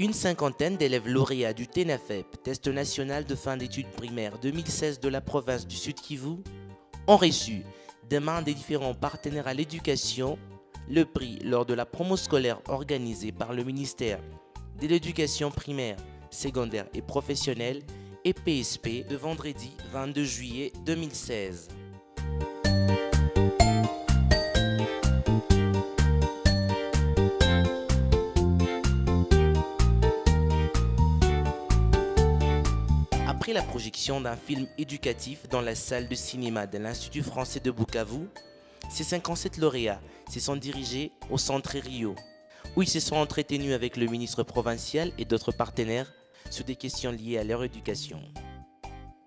Une cinquantaine d'élèves lauréats du TENAFEP, Test national de fin d'études primaires 2016 de la province du Sud-Kivu, ont reçu des mains des différents partenaires à l'éducation le prix lors de la promo scolaire organisée par le ministère de l'Éducation primaire, secondaire et professionnelle et PSP le vendredi 22 juillet 2016. Après la projection d'un film éducatif dans la salle de cinéma de l'Institut français de Bukavu, ces 57 lauréats se sont dirigés au centre Rio, où ils se sont entretenus avec le ministre provincial et d'autres partenaires sur des questions liées à leur éducation.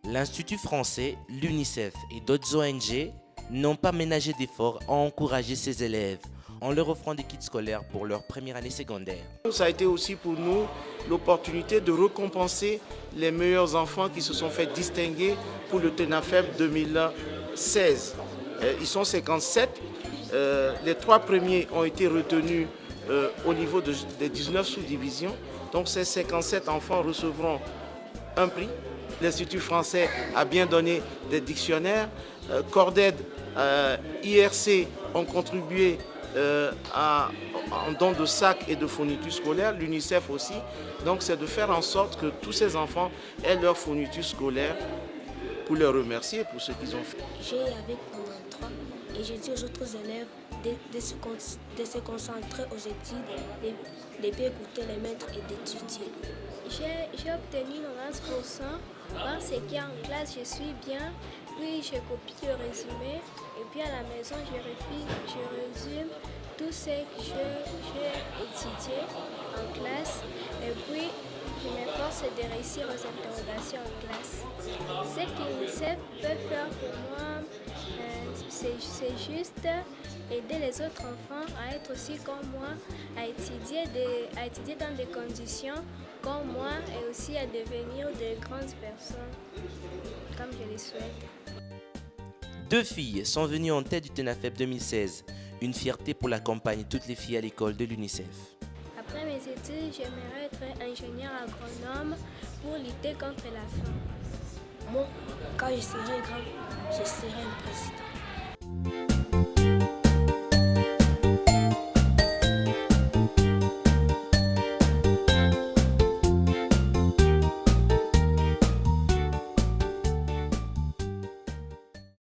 L'Institut français, l'UNICEF et d'autres ONG n'ont pas ménagé d'efforts à encourager ces élèves en leur offrant des kits scolaires pour leur première année secondaire. Ça a été aussi pour nous l'opportunité de récompenser les meilleurs enfants qui se sont fait distinguer pour le TENAFEP 2016. Ils sont 57. Les 3 premiers ont été retenus au niveau des 19 sous-divisions. Donc ces 57 enfants recevront un prix. L'Institut français a bien donné des dictionnaires. Corded, IRC ont contribué en don de sacs et de fournitures scolaires, l'UNICEF aussi. Donc c'est de faire en sorte que tous ces enfants aient leur fourniture scolaire pour les remercier pour ce qu'ils ont fait. J'ai avec pendant 3 et j'ai dit aux autres élèves de se concentrer aux études, de bien écouter les maîtres et d'étudier. J'ai obtenu 90% parce qu'en classe je suis bien, puis je copie le résumé et puis à la maison je résume tout ce que j'ai étudié en classe et puis je m'efforce de réussir aux interrogations en classe. Ce que l'UNICEF peut faire pour moi, c'est juste aider les autres enfants à être aussi comme moi, à étudier dans des conditions comme moi et aussi à devenir de grandes personnes, comme je le souhaite. 2 filles sont venues en tête du TENAFEP 2016, une fierté pour la campagne Toutes les filles à l'école de l'UNICEF. Après mes études, j'aimerais être ingénieur agronome pour lutter contre la faim. Moi, quand je serai grand, je serai un président.